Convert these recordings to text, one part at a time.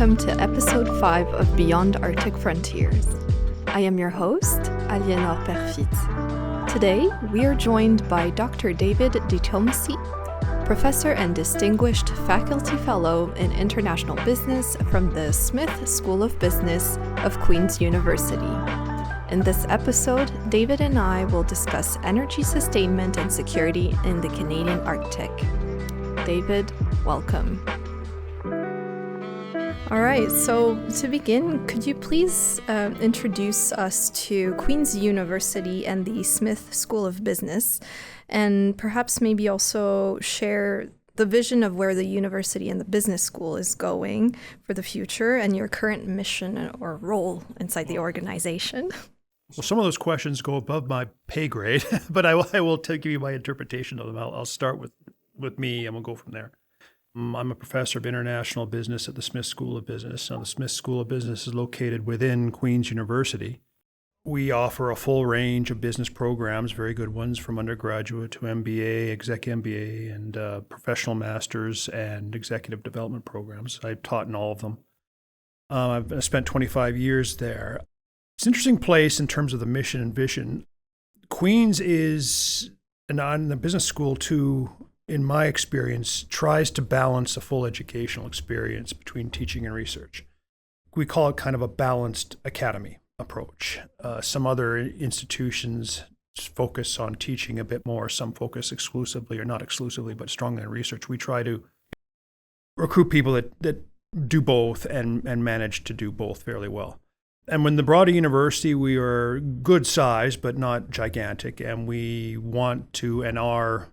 welcome to episode 5 of Beyond Arctic Frontiers. I am your host, Aliénor Perfit. Today, we are joined by Dr. David Detomasi, professor and distinguished faculty fellow in international business from the Smith School of Business of Queen's University. In this episode, David and I will discuss energy sustainment and security in the Canadian Arctic. David, welcome. All right, so to begin, could you please introduce us to Queen's University and the Smith School of Business, and perhaps maybe also share the vision of where the university and the business school is going for the future and your current mission or role inside the organization? Well, some of those questions go above my pay grade, but I will give you my interpretation of them. I'll start with me, and we'll go from there. I'm a professor of international business at the Smith School of Business. Now, the Smith School of Business is located within Queen's University. We offer a full range of business programs, very good ones, from undergraduate to MBA, exec MBA, and professional masters and executive development programs. I've taught in all of them. I've spent 25 years there. It's an interesting place in terms of the mission and vision. Queen's is, and on the business school too, in my experience, tries to balance a full educational experience between teaching and research. We call it kind of a balanced academy approach. Some other institutions focus on teaching a bit more. Some focus exclusively, or not exclusively, but strongly on research. We try to recruit people that do both and manage to do both fairly well. And when the broader university, we are good size, but not gigantic, and we want to, and our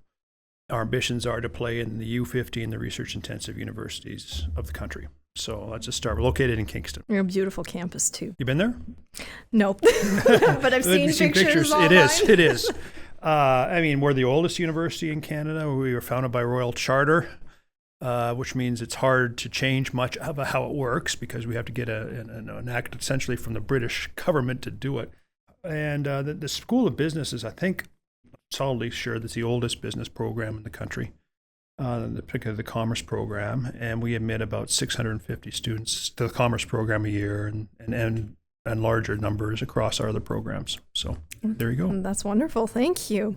ambitions are to play in the U50 and the research-intensive universities of the country. So let's just start. We're located in Kingston. You're a beautiful campus, too. You been there? No, but I've seen pictures online. It is. We're the oldest university in Canada. We were founded by Royal Charter, which means it's hard to change much of how it works because we have to get an act essentially from the British government to do it. And the School of Business is, I think, solidly sure that's the oldest business program in the country, particularly the commerce program, and we admit about 650 students to the commerce program a year, and larger numbers across our other programs. So there you go. That's wonderful. Thank you.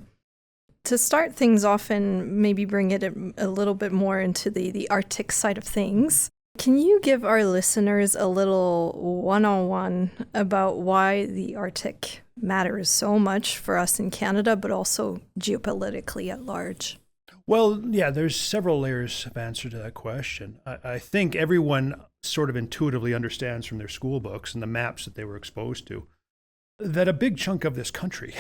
To start things off and maybe bring it a little bit more into the Arctic side of things, can you give our listeners a little one-on-one about why the Arctic matters so much for us in Canada, but also geopolitically at large? Well, yeah, there's several layers of answer to that question. I think everyone sort of intuitively understands from their school books and the maps that they were exposed to that a big chunk of this country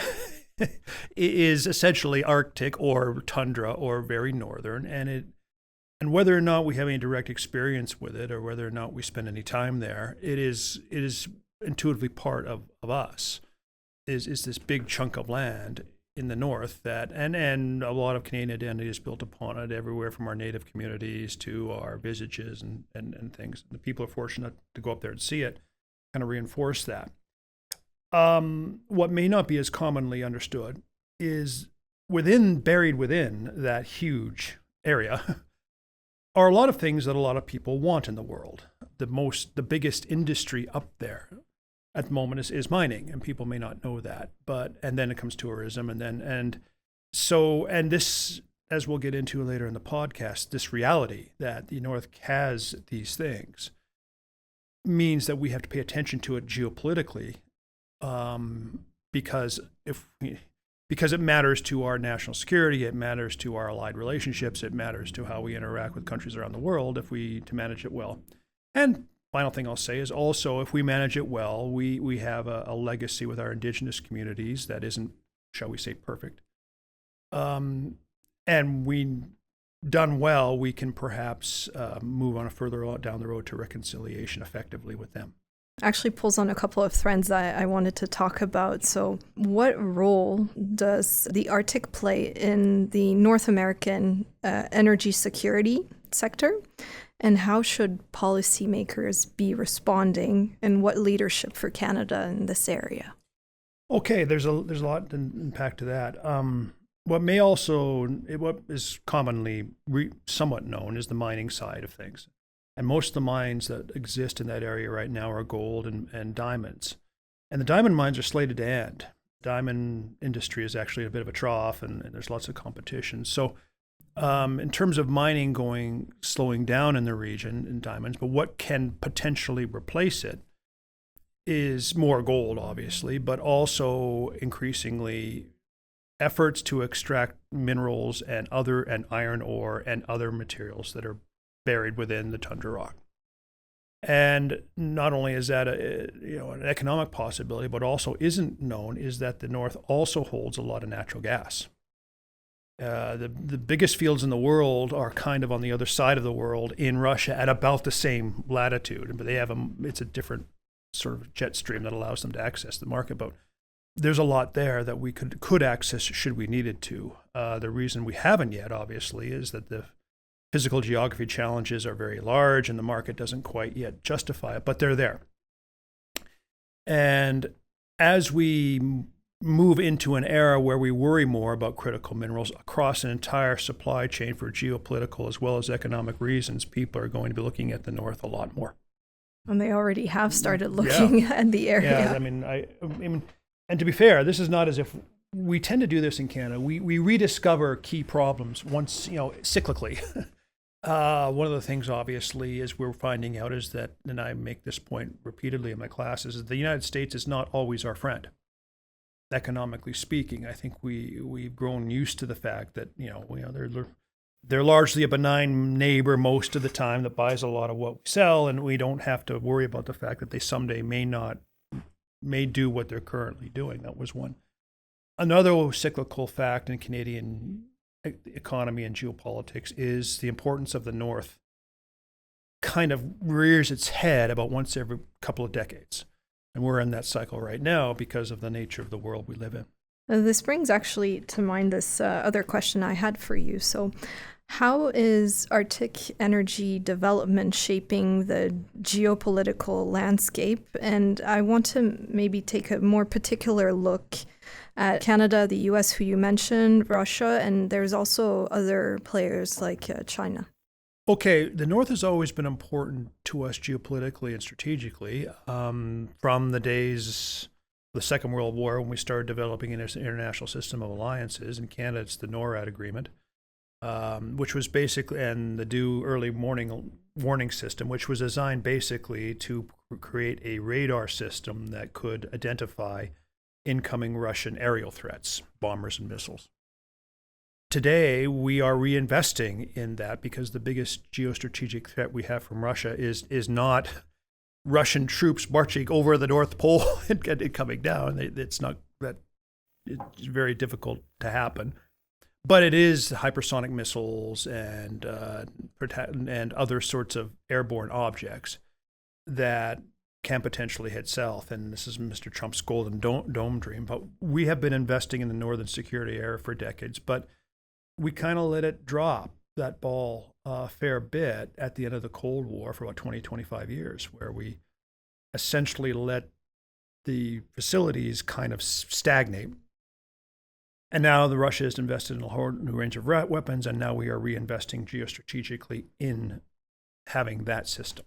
is essentially Arctic or tundra or very northern, and whether or not we have any direct experience with it or whether or not we spend any time there, it is intuitively part of us. Is this big chunk of land in the north that and a lot of Canadian identity is built upon it, everywhere from our native communities to our visages and things. The people are fortunate to go up there and see it, kind of reinforce that. What may not be as commonly understood is buried within that huge area are a lot of things that a lot of people want in the world. The biggest industry up there at the moment is mining, and people may not know that. And then it comes tourism, and this, as we'll get into later in the podcast, this reality that the North has these things means that we have to pay attention to it geopolitically, because it matters to our national security, it matters to our allied relationships, it matters to how we interact with countries around the world to manage it well. And final thing I'll say is also, if we manage it well, we have a legacy with our Indigenous communities that isn't, shall we say, perfect. And done well, we can perhaps move on further down the road to reconciliation effectively with them. Actually pulls on a couple of threads I wanted to talk about. So what role does the Arctic play in the North American energy security sector? And how should policymakers be responding, and what leadership for Canada in this area? Okay, there's a lot to unpack to that. What is commonly somewhat known is the mining side of things. And most of the mines that exist in that area right now are gold and diamonds. And the diamond mines are slated to end. Diamond industry is actually a bit of a trough, and there's lots of competition. So in terms of mining slowing down in the region in diamonds, but what can potentially replace it is more gold, obviously, but also increasingly efforts to extract minerals and iron ore and other materials that are buried within the tundra rock. And not only is that an economic possibility, but also isn't known is that the North also holds a lot of natural gas. The biggest fields in the world are kind of on the other side of the world in Russia at about the same latitude, but it's a different sort of jet stream that allows them to access the market. But there's a lot there that we could access should we needed to. The reason we haven't yet, obviously, is that the physical geography challenges are very large and the market doesn't quite yet justify it, but they're there. And as we move into an era where we worry more about critical minerals across an entire supply chain for geopolitical as well as economic reasons, people are going to be looking at the North a lot more. And they already have started looking at the area. Yeah, I mean, and to be fair, this is not as if we tend to do this in Canada. We rediscover key problems once, cyclically. One of the things, obviously, is we're finding out is that, and I make this point repeatedly in my classes, is the United States is not always our friend. Economically speaking, I think we've grown used to the fact that they're largely a benign neighbor most of the time that buys a lot of what we sell, and we don't have to worry about the fact that they someday may do what they're currently doing. That was one. Another cyclical fact in Canadian economy and geopolitics is the importance of the North kind of rears its head about once every couple of decades. And we're in that cycle right now because of the nature of the world we live in. This brings actually to mind this other question I had for you. So how is Arctic energy development shaping the geopolitical landscape? And I want to maybe take a more particular look at Canada, the US, who you mentioned, Russia, and there's also other players like China. Okay, the North has always been important to us geopolitically and strategically from the days of the Second World War when we started developing an international system of alliances. In Canada, it's the NORAD agreement, which was basically, and the due early warning system, which was designed basically to create a radar system that could identify incoming Russian aerial threats, bombers and missiles. Today, we are reinvesting in that because the biggest geostrategic threat we have from Russia is not Russian troops marching over the North Pole and coming down. It's not that. It's very difficult to happen. But it is hypersonic missiles and other sorts of airborne objects that can potentially hit south. And this is Mr. Trump's golden dome dream. But we have been investing in the northern security area for decades. But we kind of let it drop, that ball, a fair bit at the end of the Cold War for about 20, 25 years, where we essentially let the facilities kind of stagnate. And now Russia has invested in a whole new range of weapons, and now we are reinvesting geostrategically in having that system.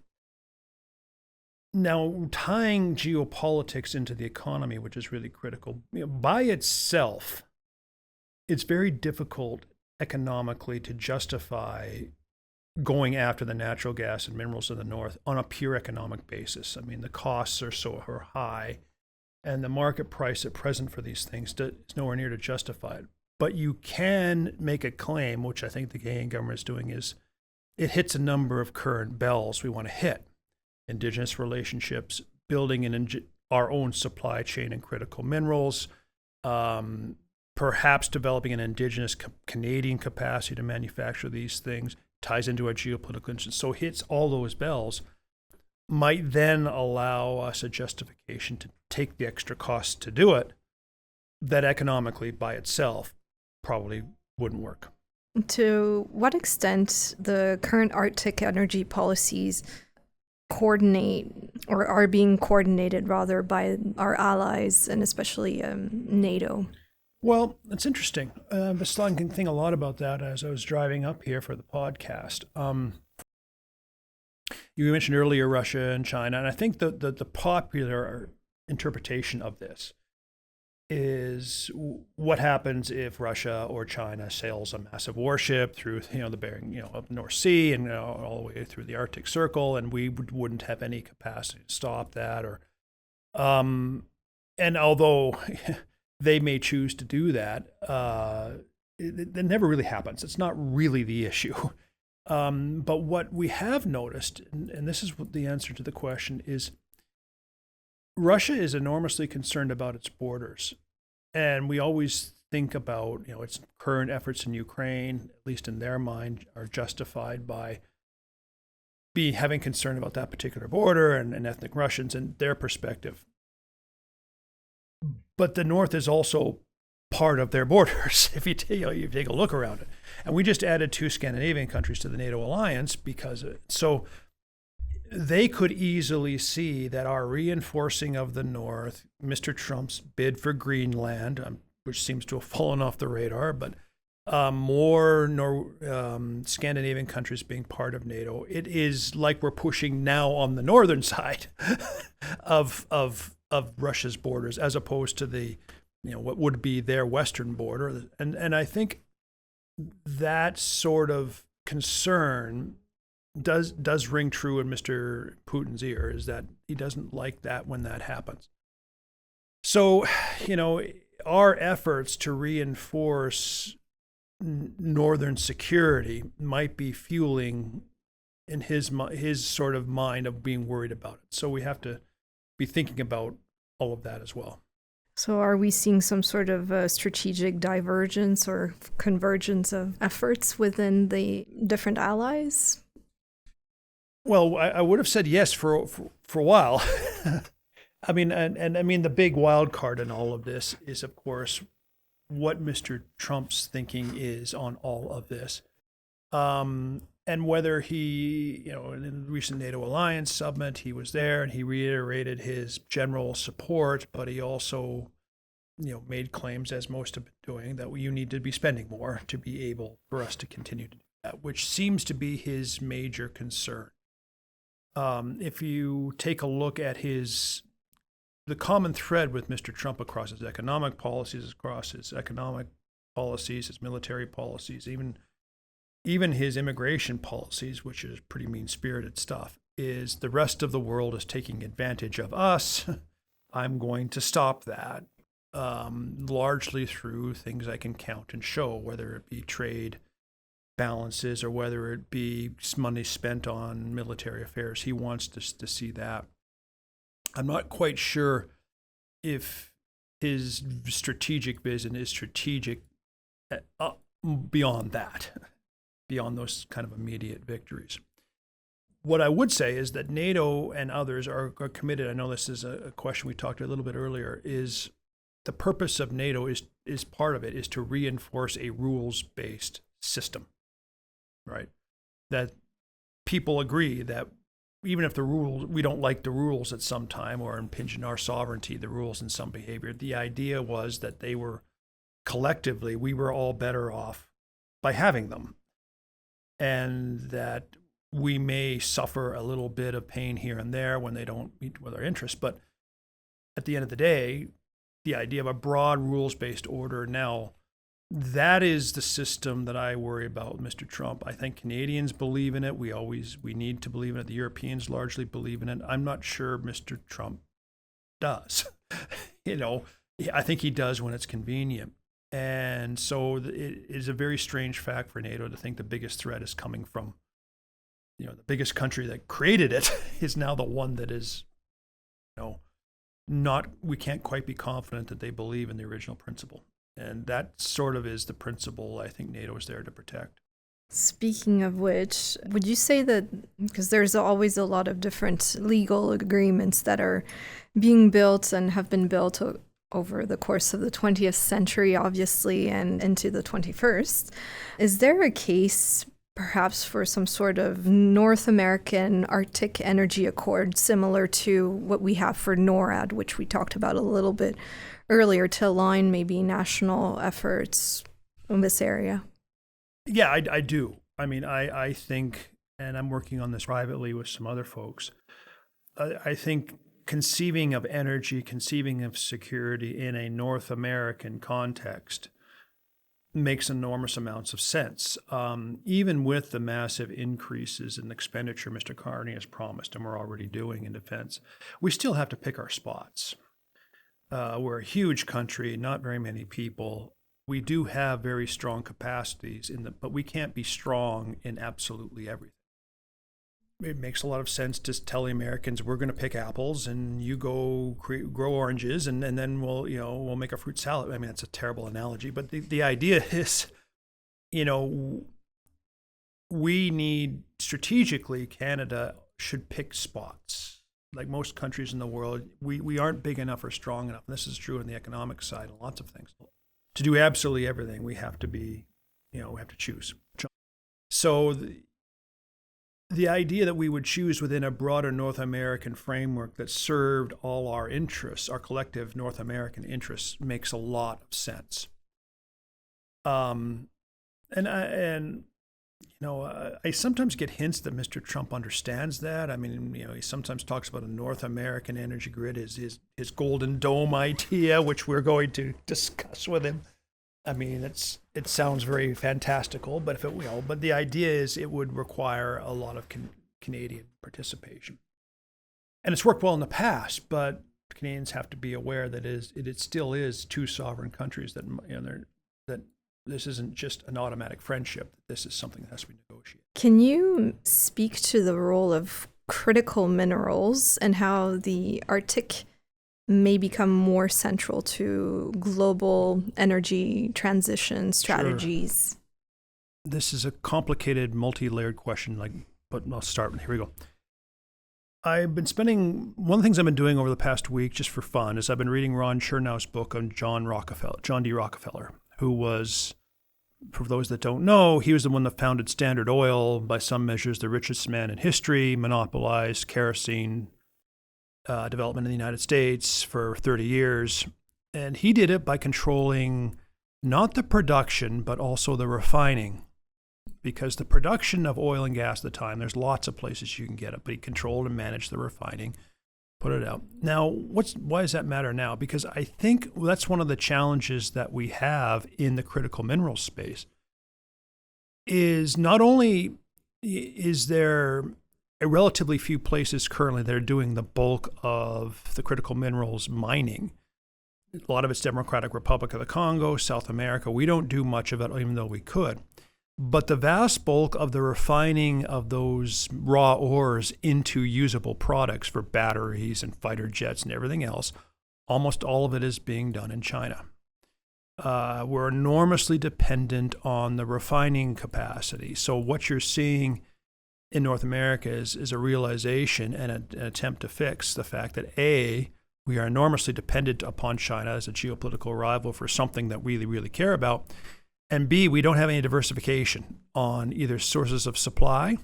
Now, tying geopolitics into the economy, which is really critical, by itself, it's very difficult economically to justify going after the natural gas and minerals of the North on a pure economic basis. I mean, the costs are so high, and the market price at present for these things is nowhere near to justify it. But you can make a claim, which I think the Canadian government is doing, is it hits a number of current bells we want to hit. Indigenous relationships, building our own supply chain and critical minerals, perhaps developing an Indigenous Canadian capacity to manufacture these things, ties into our geopolitical interests. So hits all those bells, might then allow us a justification to take the extra cost to do it, that economically by itself probably wouldn't work. To what extent the current Arctic energy policies coordinate, or are being coordinated rather, by our allies and especially NATO? Well, it's interesting. I was thinking a lot about that as I was driving up here for the podcast. You mentioned earlier Russia and China, and I think the popular interpretation of this is what happens if Russia or China sails a massive warship through the Bering, up the North Sea and all the way through the Arctic Circle, and we wouldn't have any capacity to stop that. Or, and although they may choose to do that, it never really happens. It's not really the issue. But what we have noticed, and this is what the answer to the question is, Russia is enormously concerned about its borders. And we always think about, its current efforts in Ukraine, at least in their mind, are justified by having concern about that particular border and ethnic Russians and their perspective. But the North is also part of their borders, if you take a look around it. And we just added 2 Scandinavian countries to the NATO alliance because of it. So they could easily see that our reinforcing of the North, Mr. Trump's bid for Greenland, which seems to have fallen off the radar, but more Scandinavian countries being part of NATO, it is like we're pushing now on the northern side of Russia's borders, as opposed to the what would be their western border. And I think that sort of concern does ring true in Mr. Putin's ear, is that he doesn't like that when that happens. So, our efforts to reinforce northern security might be fueling in his sort of mind of being worried about it. So we have to be thinking about all of that as well. So are we seeing some sort of strategic divergence or convergence of efforts within the different allies? Well, I would have said yes for a while. I mean, and I mean, the big wild card in all of this is, of course, what Mr. Trump's thinking is on all of this. And whether he, in the recent NATO alliance summit, he was there and he reiterated his general support, but he also, made claims, as most have been doing, that you need to be spending more to be able for us to continue to do that, which seems to be his major concern. If you take a look at the common thread with Mr. Trump across his economic policies, his military policies, even his immigration policies, which is pretty mean-spirited stuff, is the rest of the world is taking advantage of us. I'm going to stop that, largely through things I can count and show, whether it be trade balances or whether it be money spent on military affairs. He wants to see that. I'm not quite sure if his strategic vision is strategic beyond that, beyond those kind of immediate victories. What I would say is that NATO and others are committed. I know this is a question we talked a little bit earlier, is the purpose of NATO is part of it is to reinforce a rules-based system, right? That people agree that even if we don't like the rules at some time or impinge on our sovereignty, the rules in some behavior, the idea was that we were all better off by having them. And that we may suffer a little bit of pain here and there when they don't meet with our interests. But at the end of the day, the idea of a broad rules-based order now, that is the system that I worry about with Mr. Trump. I think Canadians believe in it. We need to believe in it. The Europeans largely believe in it. I'm not sure Mr. Trump does. I think he does when it's convenient. And so it is a very strange fact for NATO to think the biggest threat is coming from, the biggest country that created it is now the one that is, we can't quite be confident that they believe in the original principle. And that sort of is the principle I think NATO is there to protect. Speaking of which, would you say that, because there's always a lot of different legal agreements that are being built and have been built over the course of the 20th century, obviously, and into the 21st, is there a case perhaps for some sort of North American Arctic Energy Accord similar to what we have for NORAD, which we talked about a little bit earlier, to align maybe national efforts in this area? Yeah, I do. I mean, I think and I'm working on this privately with some other folks. I think conceiving of energy, conceiving of security in a North American context makes enormous amounts of sense. Even with the massive increases in expenditure Mr. Carney has promised, and we're already doing in defense, we still have to pick our spots. We're a huge country, not very many people. We do have very strong capacities, but we can't be strong in absolutely everything. It makes a lot of sense to tell the Americans, we're going to pick apples and you go grow oranges, and then we'll make a fruit salad. I mean, that's a terrible analogy, but the idea is, we need, strategically, Canada should pick spots. Like most countries in the world, we aren't big enough or strong enough. And this is true on the economic side and lots of things. To do absolutely everything, we have to be, we have to choose. So the idea that we would choose within a broader North American framework that served all our interests, our collective North American interests, makes a lot of sense. I sometimes get hints that Mr. Trump understands that. I mean, he sometimes talks about a North American energy grid, his Golden Dome idea, which we're going to discuss with him. I mean, it sounds very fantastical, but but the idea is it would require a lot of Canadian participation, and it's worked well in the past. But Canadians have to be aware that it still is two sovereign countries that that this isn't just an automatic friendship. This is something that has to be negotiated. Can you speak to the role of critical minerals and how the Arctic may become more central to global energy transition strategies? Sure. This is a complicated, multi-layered question, but I'll start. Here we go. One of the things I've been doing over the past week, just for fun, is I've been reading Ron Chernow's book on John D. Rockefeller, who was, for those that don't know, he was the one that founded Standard Oil, by some measures the richest man in history, monopolized kerosene development in the United States for 30 years. And he did it by controlling not the production, but also the refining. Because the production of oil and gas at the time, there's lots of places you can get it, but he controlled and managed the refining, put it out. Now, why does that matter now? Because I think that's one of the challenges that we have in the critical mineral space, is not only is there a relatively few places currently that are doing the bulk of the critical minerals mining. A lot of it's Democratic Republic of the Congo, South America. We don't do much of it, even though we could. But the vast bulk of the refining of those raw ores into usable products for batteries and fighter jets and everything else, almost all of it is being done in China. We're enormously dependent on the refining capacity. So what you're seeing in North America is a realization and an attempt to fix the fact that A, we are enormously dependent upon China as a geopolitical rival for something that we really care about, and B, we don't have any diversification on either sources of supply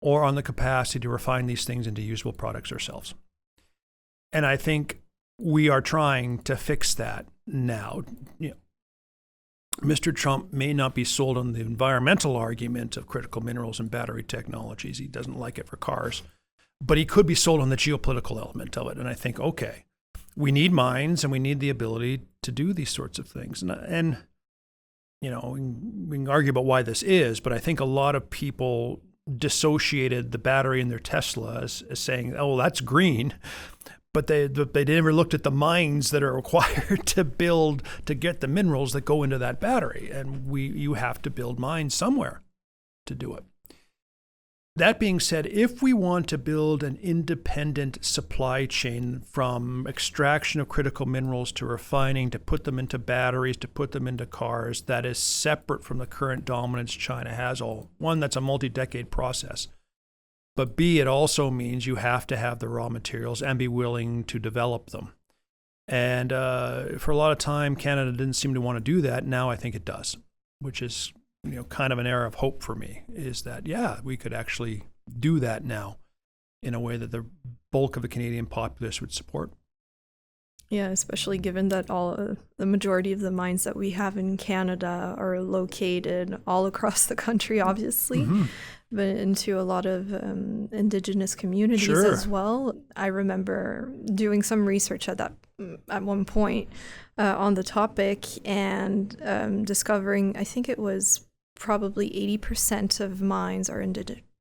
or on the capacity to refine these things into usable products ourselves. And I think we are trying to fix that now. Mr. Trump may not be sold on the environmental argument of critical minerals and battery technologies. He doesn't like it for cars. But he could be sold on the geopolitical element of it. And I think, okay, we need mines and we need the ability to do these sorts of things. And we can argue about why this is, but I think a lot of people dissociated the battery in their Tesla as saying, oh, that's green. But they never looked at the mines that are required to get the minerals that go into that battery. And you have to build mines somewhere to do it. That being said, if we want to build an independent supply chain from extraction of critical minerals to refining, to put them into batteries, to put them into cars, that is separate from the current dominance China has, one, that's a multi-decade process. But B, it also means you have to have the raw materials and be willing to develop them. And for a lot of time, Canada didn't seem to want to do that. Now I think it does, which is kind of an era of hope for me, is that, yeah, we could actually do that now in a way that the bulk of the Canadian populace would support. Yeah, especially given that the majority of the mines that we have in Canada are located all across the country, obviously, but into a lot of Indigenous communities as well. I remember doing some research at one point on the topic and discovering, I think it was probably 80% of mines are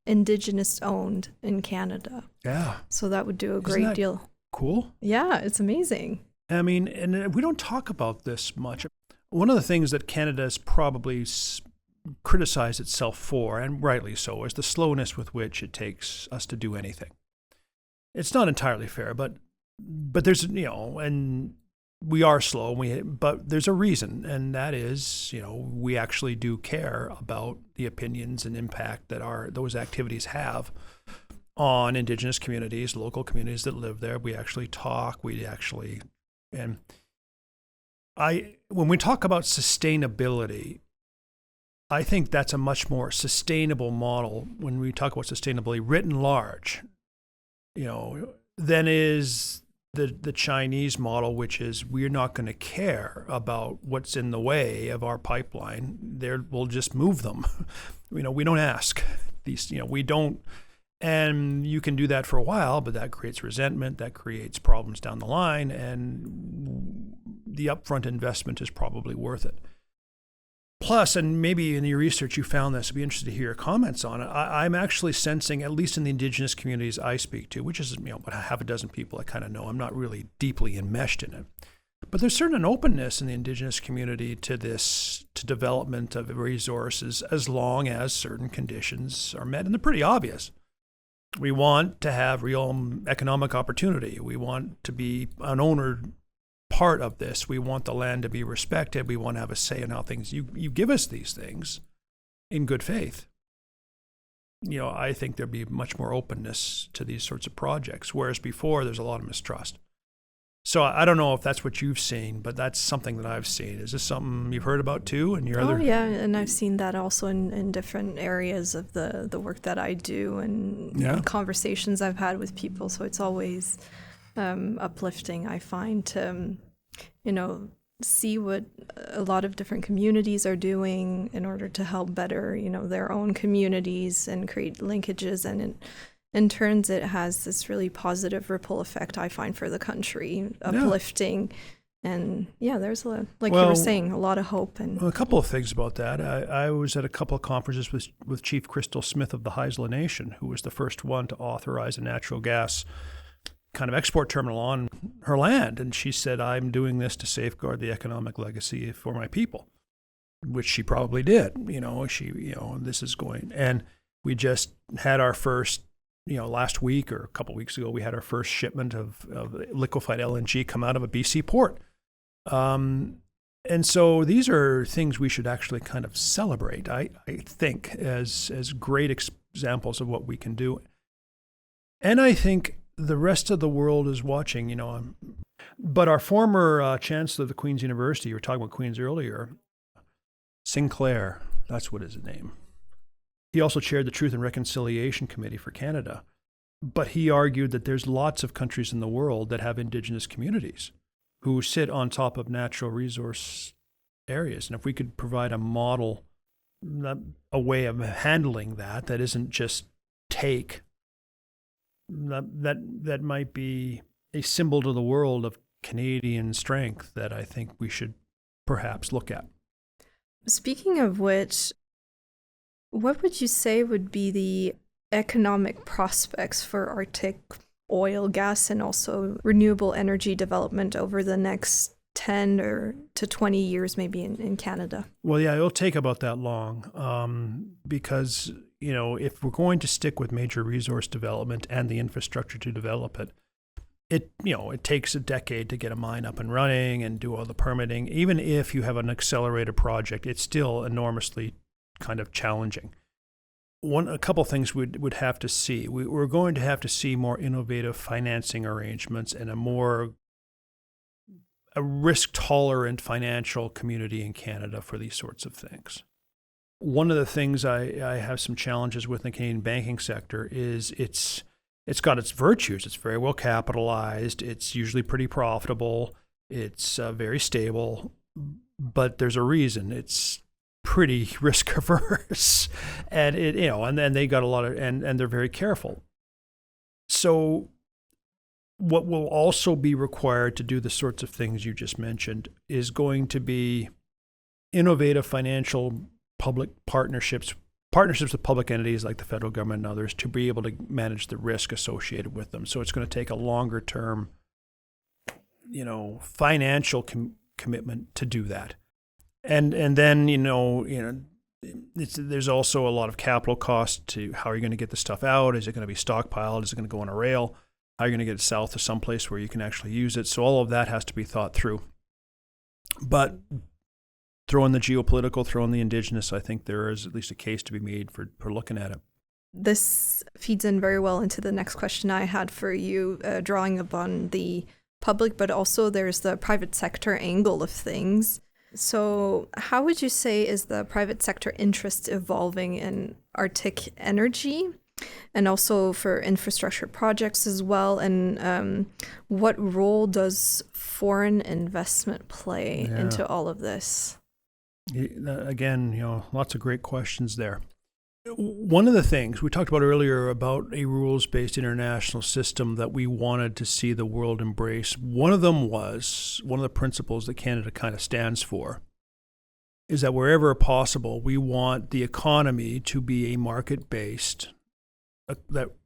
Indigenous owned in Canada. Yeah. So that would do a great deal. Cool. Yeah, it's amazing. I mean, and we don't talk about this much. One of the things that Canada has probably criticized itself for, and rightly so, is the slowness with which it takes us to do anything. It's not entirely fair, but there's, and we are slow, but there's a reason, and that is, we actually do care about the opinions and impact that those activities have on Indigenous communities, local communities that live there. We actually talk, and when we talk about sustainability, I think that's a much more sustainable model when we talk about sustainability written large, than is the Chinese model, which is we're not going to care about what's in the way of our pipeline. We'll just move them. We don't ask these, we don't. And you can do that for a while, but that creates resentment, that creates problems down the line, and the upfront investment is probably worth it. Plus, and maybe in your research you found this, I'd be interested to hear your comments on it. I'm actually sensing, at least in the Indigenous communities I speak to, which is about half a dozen people I kind of know, I'm not really deeply enmeshed in it, but there's certain openness in the Indigenous community to development of resources as long as certain conditions are met, and they're pretty obvious. We want to have real economic opportunity. We want to be an owner part of this. We want the land to be respected. We want to have a say in how things, you give us these things in good faith. I think there'd be much more openness to these sorts of projects, whereas before there's a lot of mistrust. So I don't know if that's what you've seen, but that's something that I've seen. Is this something you've heard about too? Yeah, and I've seen that also in different areas of the work that I do and conversations I've had with people. So it's always uplifting, I find, to see what a lot of different communities are doing in order to help better their own communities and create linkages, and in turns, it has this really positive ripple effect, I find, for the country, uplifting. And there's you were saying, a lot of hope. And a couple of things about that. I was at a couple of conferences with Chief Crystal Smith of the Haisla Nation, who was the first one to authorize a natural gas kind of export terminal on her land. And she said, I'm doing this to safeguard the economic legacy for my people, which she probably did. This is going. And we just had our first, last week or a couple of weeks ago, we had our first shipment of liquefied LNG come out of a BC port. And so these are things we should actually kind of celebrate, I think, as great examples of what we can do. And I think the rest of the world is watching, But our former chancellor of the Queen's University, you were talking about Queen's earlier, Sinclair, that's what his name. He also chaired the Truth and Reconciliation Committee for Canada. But he argued that there's lots of countries in the world that have Indigenous communities who sit on top of natural resource areas. And if we could provide a model, a way of handling that isn't just take, that might be a symbol to the world of Canadian strength that I think we should perhaps look at. Speaking of which, what would you say would be the economic prospects for Arctic oil, gas, and also renewable energy development over the next 10 to 20 years, maybe in Canada? Well, yeah, it'll take about that long because, if we're going to stick with major resource development and the infrastructure to develop it, it takes a decade to get a mine up and running and do all the permitting. Even if you have an accelerated project, it's still enormously kind of challenging. A couple things we'd have to see. We're going to have to see more innovative financing arrangements and a risk-tolerant financial community in Canada for these sorts of things. One of the things I have some challenges with in the Canadian banking sector is it's it's got its virtues. It's very well capitalized. It's usually pretty profitable. It's very stable, but there's a reason. It's pretty risk averse, and and then they got a lot of, and they're very careful. So what will also be required to do the sorts of things you just mentioned is going to be innovative financial public partnerships with public entities like the federal government and others to be able to manage the risk associated with them. So it's going to take a longer term, financial commitment to do that. And then, there's also a lot of capital cost to how are you going to get the stuff out? Is it going to be stockpiled? Is it going to go on a rail? How are you going to get it south to someplace where you can actually use it? So all of that has to be thought through. But throw in the geopolitical, throw in the Indigenous, I think there is at least a case to be made for looking at it. This feeds in very well into the next question I had for you, drawing upon the public, but also there's the private sector angle of things. So how would you say is the private sector interest evolving in Arctic energy and also for infrastructure projects as well? And what role does foreign investment play into all of this? Again, lots of great questions there. One of the things we talked about earlier about a rules-based international system that we wanted to see the world embrace, one of the principles that Canada kind of stands for is that wherever possible, we want the economy to be a market-based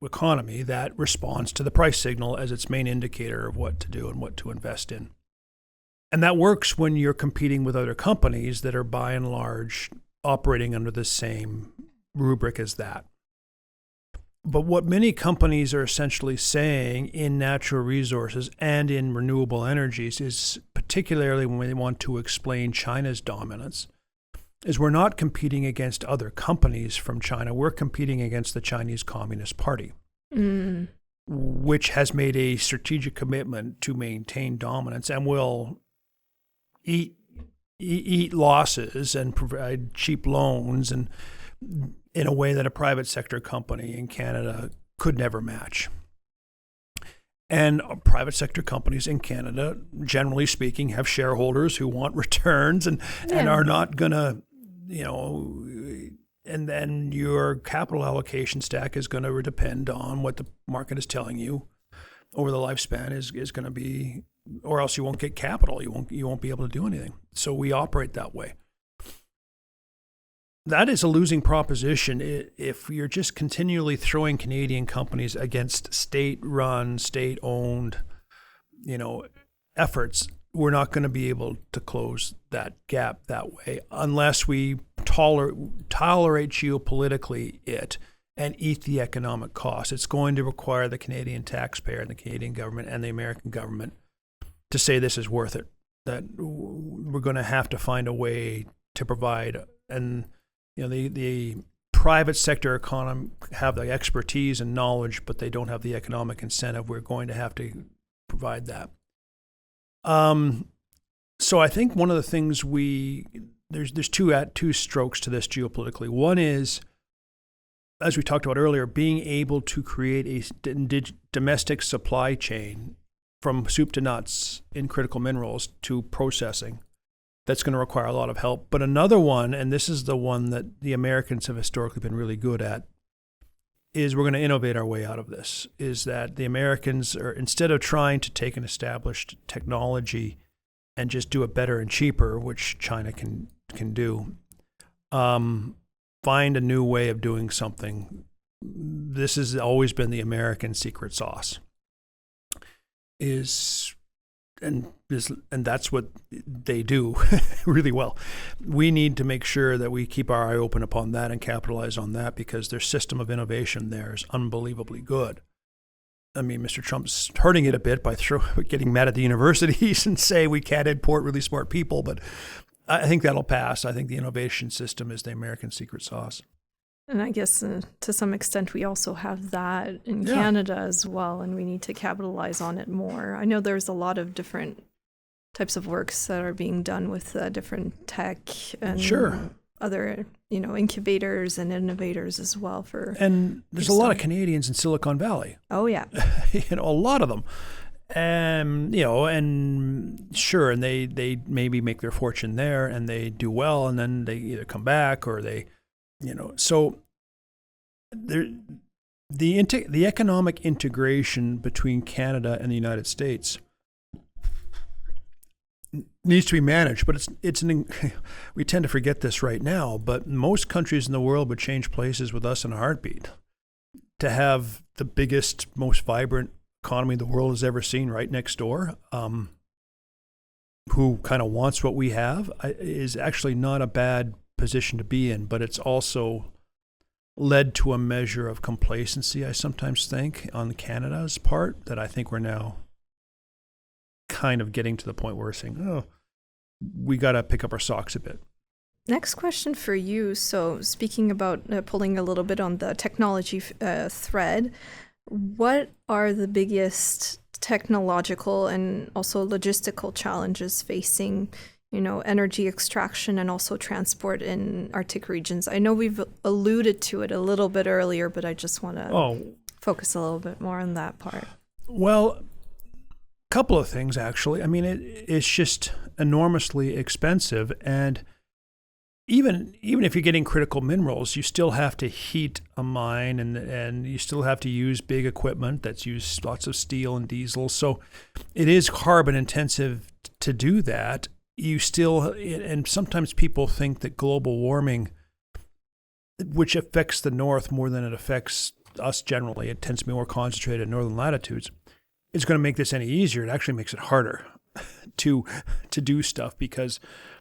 economy that responds to the price signal as its main indicator of what to do and what to invest in. And that works when you're competing with other companies that are by and large operating under the same rubric as that. But what many companies are essentially saying in natural resources and in renewable energies is, particularly when they want to explain China's dominance, is we're not competing against other companies from China. We're competing against the Chinese Communist Party, which has made a strategic commitment to maintain dominance and will eat losses and provide cheap loans and in a way that a private sector company in Canada could never match. And private sector companies in Canada, generally speaking, have shareholders who want returns and are not going to, and then your capital allocation stack is going to depend on what the market is telling you over the lifespan is going to be, or else you won't get capital. You won't be able to do anything. So we operate that way. That is a losing proposition if you're just continually throwing Canadian companies against state-run, state-owned, efforts. We're not going to be able to close that gap that way unless we tolerate geopolitically it and eat the economic cost. It's going to require the Canadian taxpayer and the Canadian government and the American government to say this is worth it, that we're going to have to find a way to provide. And the private sector economy have the expertise and knowledge, but they don't have the economic incentive. We're going to have to provide that. So I think one of the things there's two strokes to this geopolitically. One is, as we talked about earlier, being able to create a domestic supply chain from soup to nuts in critical minerals to processing. That's going to require a lot of help. But another one, and this is the one that the Americans have historically been really good at, is we're going to innovate our way out of this, is that the Americans are, instead of trying to take an established technology and just do it better and cheaper, which China can do, find a new way of doing something. This has always been the American secret sauce. And that's what they do really well. We need to make sure that we keep our eye open upon that and capitalize on that, because their system of innovation there is unbelievably good. I mean, Mr. Trump's hurting it a bit by getting mad at the universities and say we can't import really smart people, but I think that'll pass. I think the innovation system is the American secret sauce. And I guess to some extent we also have that in Canada as well, and we need to capitalize on it more. I know there's a lot of different types of works that are being done with different tech and other, incubators and innovators as well for. And there's a lot of Canadians in Silicon Valley. Oh, yeah. A lot of them. And sure, and they maybe make their fortune there and they do well, and then they either come back or they, so the economic integration between Canada and the United States needs to be managed, but we tend to forget this right now, but most countries in the world would change places with us in a heartbeat. To have the biggest, most vibrant economy the world has ever seen right next door, who kind of wants what we have, is actually not a bad position to be in, but it's also led to a measure of complacency, I sometimes think, on Canada's part, that I think we're now kind of getting to the point where we're saying, we got to pick up our socks a bit. Next question for you. So speaking about pulling a little bit on the technology thread, what are the biggest technological and also logistical challenges facing, energy extraction and also transport in Arctic regions? I know we've alluded to it a little bit earlier, but I just want to focus a little bit more on that part. Well, couple of things, actually. I mean, it's just enormously expensive, and even if you're getting critical minerals, you still have to heat a mine, and you still have to use big equipment that's used lots of steel and diesel. So it is carbon intensive to do that. And sometimes people think that global warming, which affects the north more than it affects us generally, it tends to be more concentrated in northern latitudes, is going to make this any easier. It actually makes it harder to do stuff because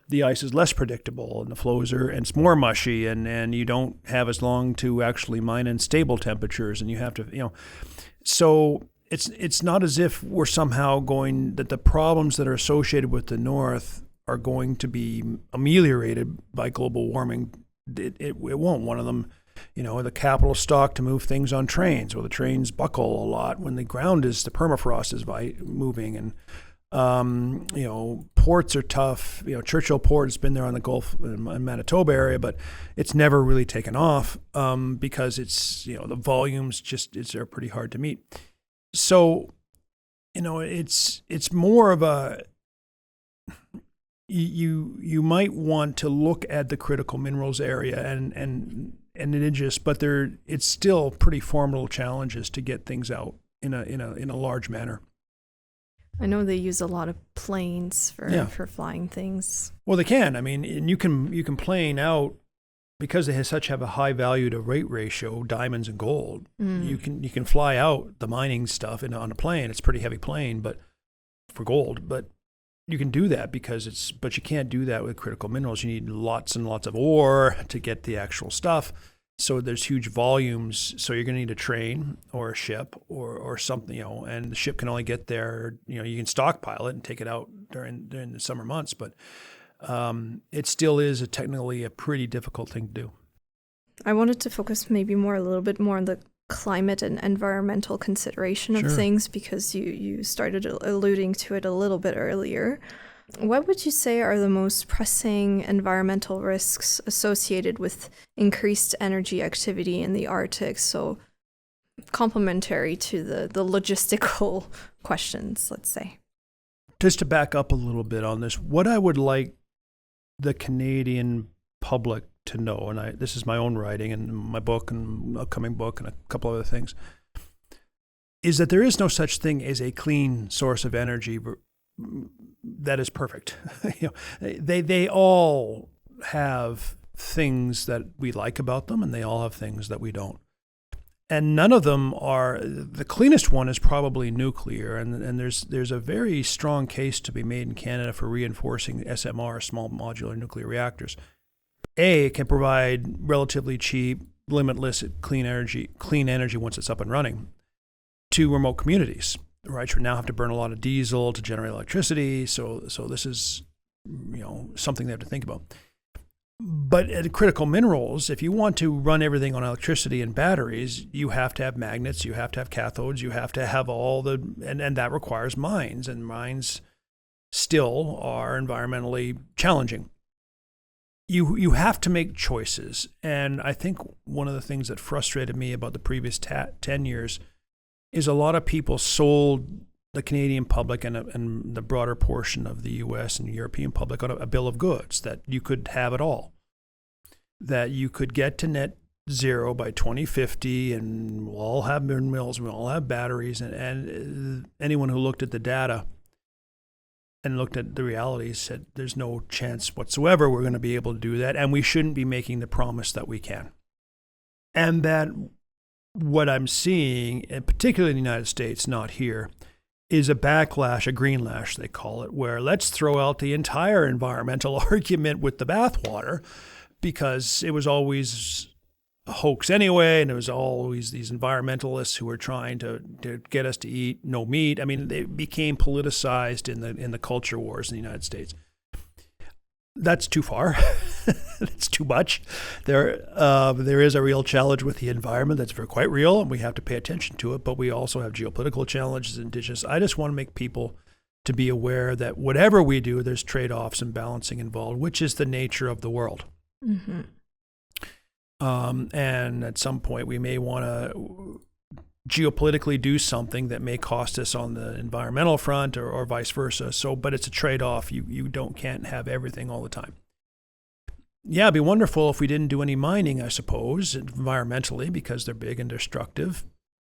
the ice is less predictable and the flows and it's more mushy, and you don't have as long to actually mine in stable temperatures, and you have to, so it's not as if we're somehow that the problems that are associated with the north are going to be ameliorated by global warming. It won't. One of them, the capital stock to move things on trains, or the trains buckle a lot when the permafrost is moving, and ports are tough. Churchill Port has been there on the Gulf and Manitoba area, but it's never really taken off because it's, the volumes they're pretty hard to meet. So, it's more of a, you might want to look at the critical minerals area and Indigenous, but it's still pretty formidable challenges to get things out in a large manner. I know they use a lot of planes for flying things. Well, they can. I mean, and you can plane out, because they have a high value to rate ratio, diamonds and gold. You can fly out the mining stuff on a plane. It's a pretty heavy plane, but for gold, but you can do that but you can't do that with critical minerals. You need lots and lots of ore to get the actual stuff. So there's huge volumes. So you're going to need a train or a ship or something, and the ship can only get there, you can stockpile it and take it out during the summer months, but it still is technically a pretty difficult thing to do. I wanted to focus maybe a little bit more on the climate and environmental consideration of things, because you started alluding to it a little bit earlier. What would you say are the most pressing environmental risks associated with increased energy activity in the Arctic? So complementary to the logistical questions, let's say. Just to back up a little bit on this, what I would like the Canadian public to know, and this is my own writing and my book and upcoming book and a couple other things, is that there is no such thing as a clean source of energy that is perfect. They all have things that we like about them, and they all have things that we don't. And none of them are. The cleanest one is probably nuclear, and there's a very strong case to be made in Canada for reinforcing SMR, small modular nuclear reactors. It can provide relatively cheap, limitless clean energy once it's up and running to remote communities, right? You now have to burn a lot of diesel to generate electricity, so this is something they have to think about. But at critical minerals, if you want to run everything on electricity and batteries, you have to have magnets, you have to have cathodes, you have to have and that requires mines, and mines still are environmentally challenging. you have to make choices. And I think one of the things that frustrated me about the previous 10 years is a lot of people sold the Canadian public and the broader portion of the U.S. and European public on a bill of goods, that you could have it all, that you could get to net zero by 2050, and we'll all have windmills, we'll all have batteries, and anyone who looked at the data and looked at the realities said there's no chance whatsoever we're going to be able to do that, and we shouldn't be making the promise that we can. And that what I'm seeing, and particularly in the United States, not here, is a backlash, a greenlash they call it, where let's throw out the entire environmental argument with the bathwater, because it was always a hoax anyway, and it was always these environmentalists who were trying to get us to eat no meat. I mean, they became politicized in the culture wars in the United States. That's too far. It's too much. There is a real challenge with the environment that's quite real, and we have to pay attention to it. But we also have geopolitical challenges, Indigenous. I just want to make people to be aware that whatever we do, there's trade-offs and balancing involved, which is the nature of the world. Mm-hmm. And at some point, we may want to geopolitically do something that may cost us on the environmental front, or vice versa. So, but it's a trade-off. You can't have everything all the time. Yeah, it'd be wonderful if we didn't do any mining, I suppose, environmentally, because they're big and destructive.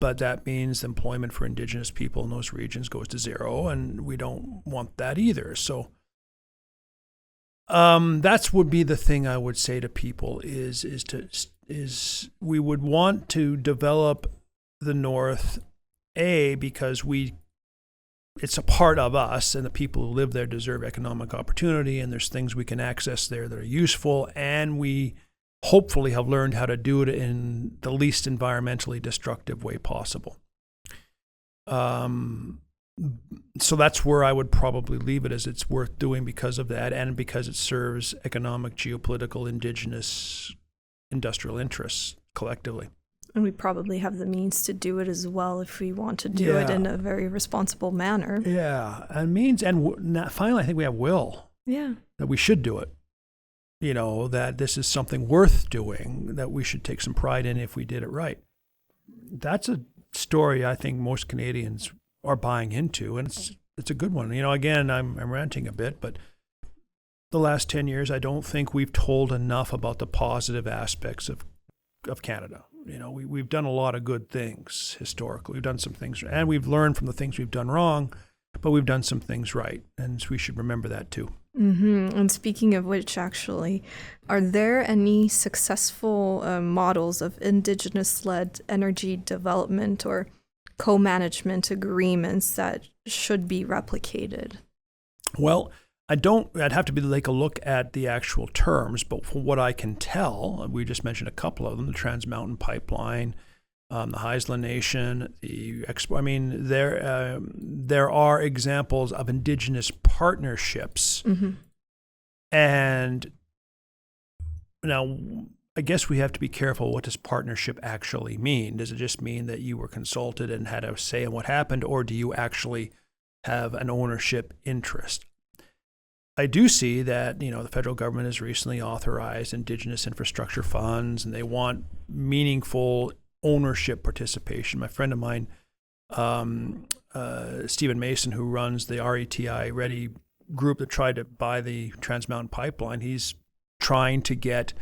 But that means employment for Indigenous people in those regions goes to zero, and we don't want that either. So that's would be the thing I would say to people is we would want to develop the North, because it's a part of us, and the people who live there deserve economic opportunity, and there's things we can access there that are useful, and we hopefully have learned how to do it in the least environmentally destructive way possible. So that's where I would probably leave it, as it's worth doing because of that, and because it serves economic, geopolitical, Indigenous, industrial interests collectively. And we probably have the means to do it as well if we want to do it in a very responsible manner. Yeah, and means, and finally, I think we have will. Yeah. That we should do it. You know, that this is something worth doing, that we should take some pride in if we did it right. That's a story I think most Canadians are buying into, and it's a good one. You know, again, I'm ranting a bit, but the last 10 years, I don't think we've told enough about the positive aspects of Canada. You know, we've done a lot of good things historically. We've done some things, and we've learned from the things we've done wrong, but we've done some things right, and we should remember that too. Mm-hmm. And speaking of which, actually, are there any successful models of Indigenous-led energy development or co-management agreements that should be replicated? Well, I'd have to take a look at the actual terms, but from what I can tell, we just mentioned a couple of them, the Trans Mountain Pipeline, the Haisla Nation, there are examples of Indigenous partnerships. Mm-hmm. And now, I guess we have to be careful. What does partnership actually mean? Does it just mean that you were consulted and had a say in what happened, or do you actually have an ownership interest? I do see that, you know, the federal government has recently authorized Indigenous infrastructure funds, and they want meaningful ownership participation. My friend of mine, Stephen Mason, who runs the RETI Ready group that tried to buy the Trans Mountain Pipeline, he's trying to get,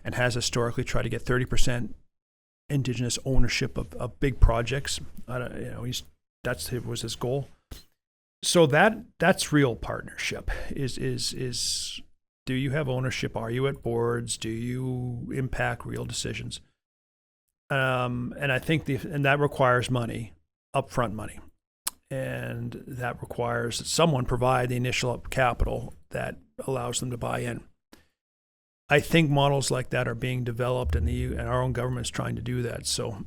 and has historically tried to get, 30% Indigenous ownership of big projects. That was his goal. So that's real partnership. Is do you have ownership? Are you at boards? Do you impact real decisions? And I think that requires money, upfront money, and that requires that someone provide the initial capital that allows them to buy in. I think models like that are being developed, and our own government is trying to do that. So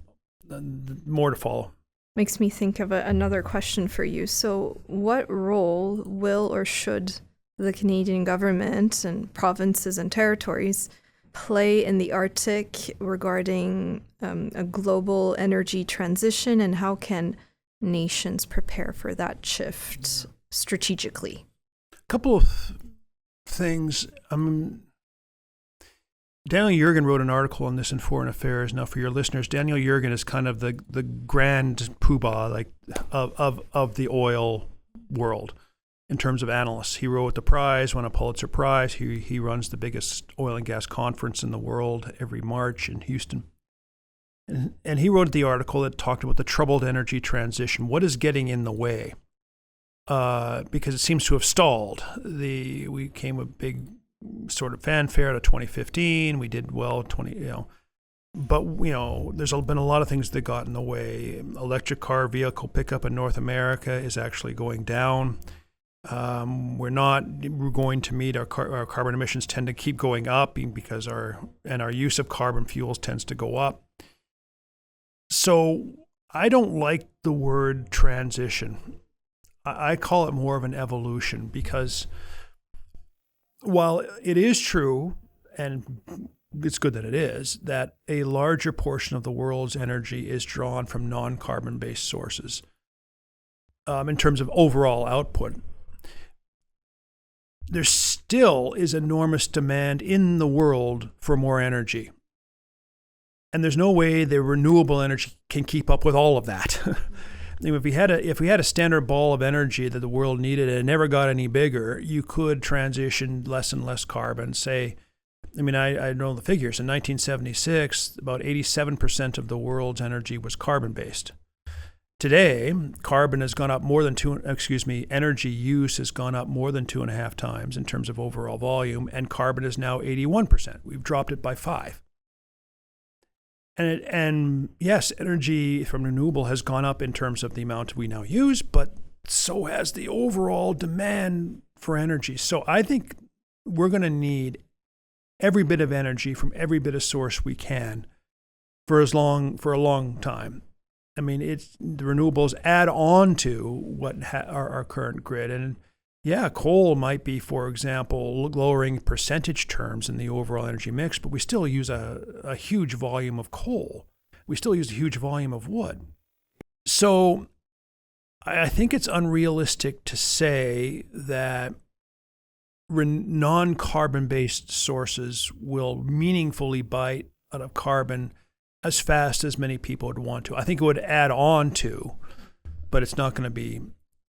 more to follow. Makes me think of another question for you. So what role will or should the Canadian government and provinces and territories play in the Arctic regarding a global energy transition, and how can nations prepare for that shift strategically? A couple of things. Daniel Yergin wrote an article on this in Foreign Affairs. Now, for your listeners, Daniel Yergin is kind of the grand poobah of the oil world in terms of analysts. He wrote the prize, won a Pulitzer Prize. He runs the biggest oil and gas conference in the world every March in Houston. And he wrote the article that talked about the troubled energy transition. What is getting in the way? Because it seems to have stalled. We came a big sort of fanfare to 2015. We did well, but there's been a lot of things that got in the way. Electric car vehicle pickup in North America is actually going down. We're going to meet our carbon emissions tend to keep going up because our use of carbon fuels tends to go up. So I don't like the word transition. I call it more of an evolution, because while it is true, and it's good that it is, that a larger portion of the world's energy is drawn from non-carbon based sources in terms of overall output, there still is enormous demand in the world for more energy. And there's no way the renewable energy can keep up with all of that. If we had a standard ball of energy that the world needed and it never got any bigger, you could transition less and less carbon. I know the figures. In 1976, about 87% of the world's energy was carbon-based. Today, energy use has gone up more than 2.5 times in terms of overall volume, and carbon is now 81%. We've dropped it by 5. And yes, energy from renewable has gone up in terms of the amount we now use, but so has the overall demand for energy. So I think we're going to need every bit of energy from every bit of source we can for a long time. The renewables add on to what our current grid. And yeah, coal might be, for example, lowering percentage terms in the overall energy mix, but we still use a huge volume of coal. We still use a huge volume of wood. So I think it's unrealistic to say that non-carbon-based sources will meaningfully bite out of carbon as fast as many people would want to. I think it would add on to, but it's not going to be.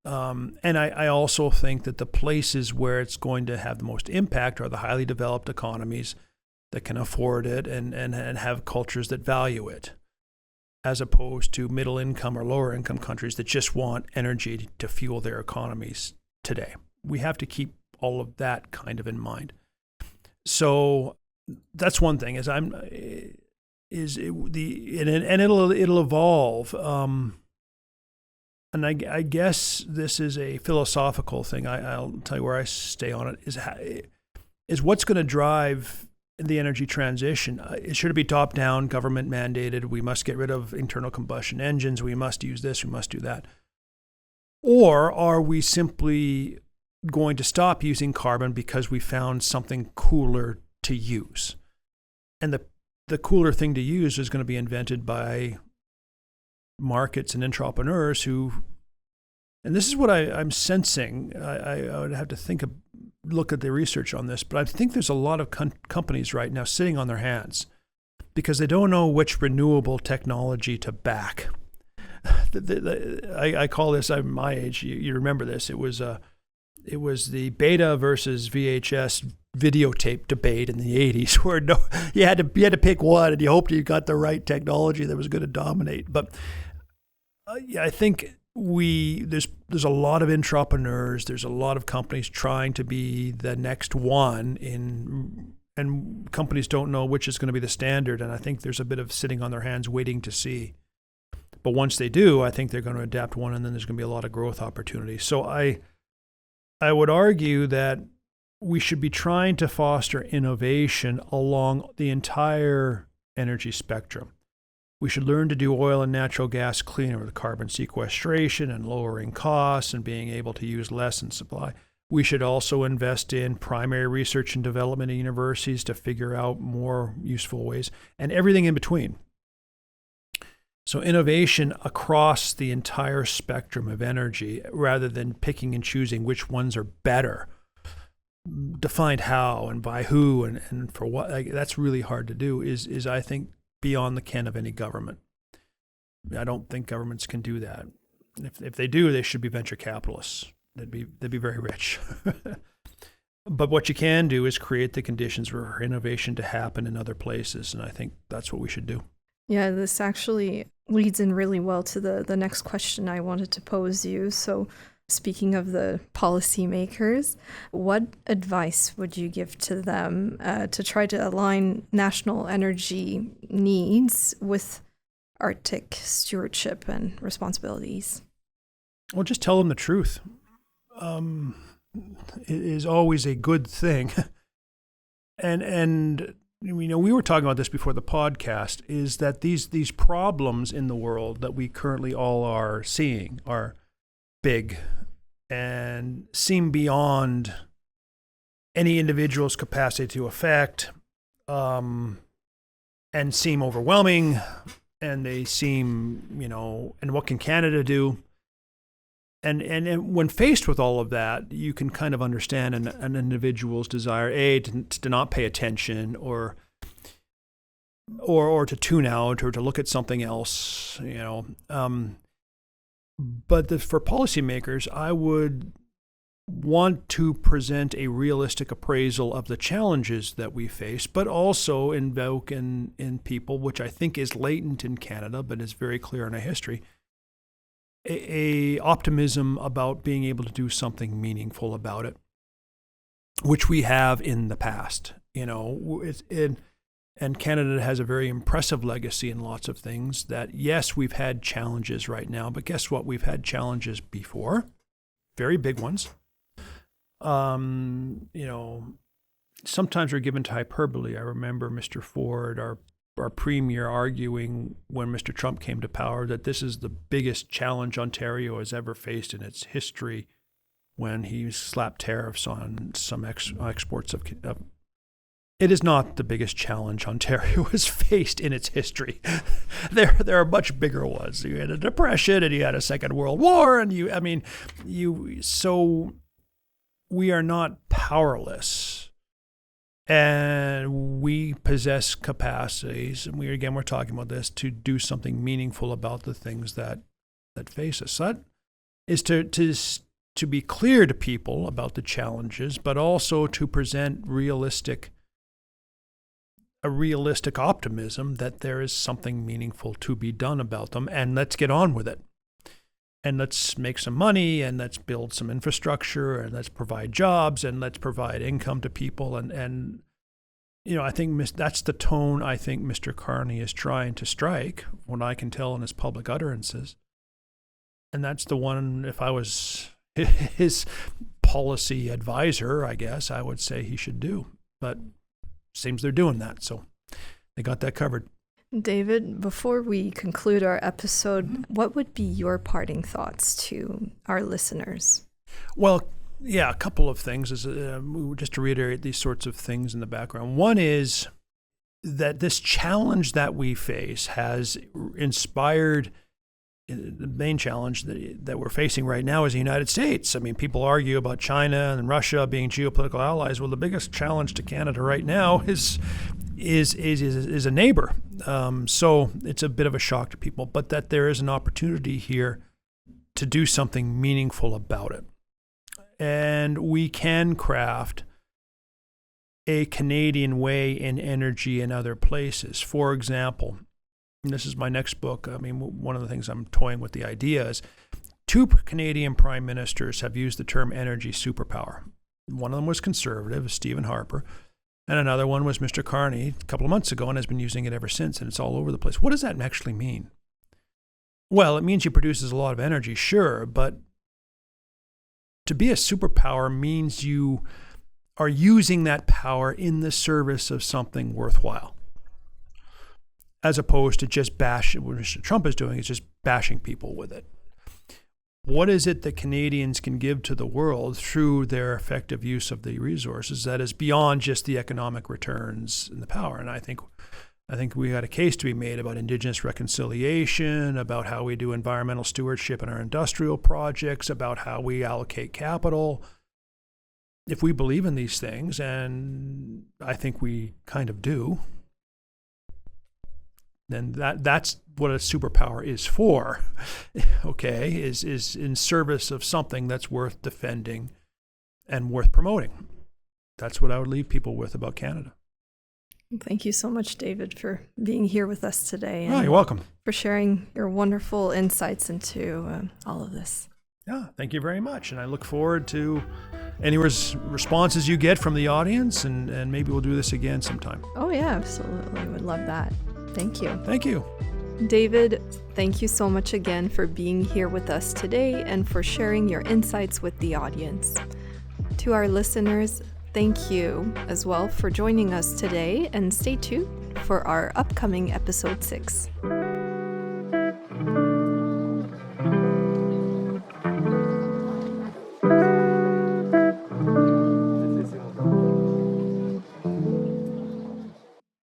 And I also think that the places where it's going to have the most impact are the highly developed economies that can afford it and have cultures that value it, as opposed to middle income or lower income countries that just want energy to fuel their economies today. We have to keep all of that kind of in mind. So that's one thing. It'll evolve. And I guess this is a philosophical thing. I'll tell you where I stay on it. Is what's going to drive the energy transition? Should it be top-down, government mandated? We must get rid of internal combustion engines. We must use this. We must do that. Or are we simply going to stop using carbon because we found something cooler to use? And the cooler thing to use is going to be invented by markets and entrepreneurs who, and this is what I'm sensing. I would have to look at the research on this, but I think there's a lot of companies right now sitting on their hands because they don't know which renewable technology to back. I call this, I'm my age, you remember this, it was the beta versus VHS videotape debate in the 80s where you had to pick one and you hoped you got the right technology that was going to dominate. But I think there's a lot of entrepreneurs, there's a lot of companies trying to be the next one and companies don't know which is going to be the standard. And I think there's a bit of sitting on their hands waiting to see. But once they do, I think they're going to adapt one, and then there's going to be a lot of growth opportunities. So I would argue that we should be trying to foster innovation along the entire energy spectrum. We should learn to do oil and natural gas cleaner with carbon sequestration and lowering costs and being able to use less in supply. We should also invest in primary research and development at universities to figure out more useful ways and everything in between. So innovation across the entire spectrum of energy rather than picking and choosing which ones are better. defined how and by who and for what. Like, that's really hard to do, is I think beyond the ken of any government. I don't think governments can do that. If they do, they should be venture capitalists. They'd be very rich. But what you can do is create the conditions for innovation to happen in other places, and I think that's what we should do. Yeah, this actually leads in really well to the next question I wanted to pose you. So, speaking of the policymakers, what advice would you give to them to try to align national energy needs with Arctic stewardship and responsibilities? Well, just tell them the truth. It is always a good thing. And we were talking about this before the podcast, is that these problems in the world that we currently all are seeing are big and seem beyond any individual's capacity to affect, and seem overwhelming, and they seem, and what can Canada do? And when faced with all of that, you can kind of understand an individual's desire, to not pay attention or to tune out or to look at something else, But for policymakers, I would want to present a realistic appraisal of the challenges that we face, but also invoke in people, which I think is latent in Canada, but is very clear in our history, a optimism about being able to do something meaningful about it, which we have in the past. And Canada has a very impressive legacy in lots of things. That, yes, we've had challenges right now, but guess what? We've had challenges before, very big ones. Sometimes we're given to hyperbole. I remember Mr. Ford, our premier, arguing when Mr. Trump came to power that this is the biggest challenge Ontario has ever faced in its history, when he slapped tariffs on some exports of. It is not the biggest challenge Ontario has faced in its history. There are much bigger ones. You had a depression, and you had a Second World War, and so we are not powerless. And we possess capacities, and we're talking about this, to do something meaningful about the things that face us. So that is to be clear to people about the challenges, but also to present a realistic optimism that there is something meaningful to be done about them, and let's get on with it. And let's make some money, and let's build some infrastructure, and let's provide jobs, and let's provide income to people. And I think that's the tone I think Mr. Carney is trying to strike, what I can tell in his public utterances. And that's the one, if I was his policy advisor, I guess I would say he should do. But seems they're doing that, so they got that covered. David, before we conclude our episode, what would be your parting thoughts to our listeners? Well, yeah, a couple of things, just to reiterate these sorts of things in the background. One is that this challenge that we face has inspired. The main challenge that we're facing right now is the United States. I mean, people argue about China and Russia being geopolitical allies. Well, the biggest challenge to Canada right now is a neighbor. So it's a bit of a shock to people, but that there is an opportunity here to do something meaningful about it. And we can craft a Canadian way in energy in other places. For example, and this is my next book. I mean, one of the things I'm toying with the idea is 2 Canadian prime ministers have used the term energy superpower. One of them was conservative, Stephen Harper, and another one was Mr. Carney a couple of months ago, and has been using it ever since, and it's all over the place. What does that actually mean? Well, it means you produces a lot of energy, sure, but to be a superpower means you are using that power in the service of something worthwhile, as opposed to just bashing. What Mr. Trump is doing is just bashing people with it. What is it that Canadians can give to the world through their effective use of the resources that is beyond just the economic returns and the power? And I think we got a case to be made about Indigenous reconciliation, about how we do environmental stewardship in our industrial projects, about how we allocate capital. if we believe in these things, and I think we kind of do, then that's what a superpower is for, okay, is in service of something that's worth defending and worth promoting. That's what I would leave people with about Canada. Thank you so much, David, for being here with us today. Oh, you're welcome. For sharing your wonderful insights into all of this. Yeah, thank you very much. And I look forward to any responses you get from the audience, and maybe we'll do this again sometime. Oh, yeah, absolutely. Would love that. Thank you. Thank you. David, thank you so much again for being here with us today and for sharing your insights with the audience. To our listeners, thank you as well for joining us today, and stay tuned for our upcoming episode 6.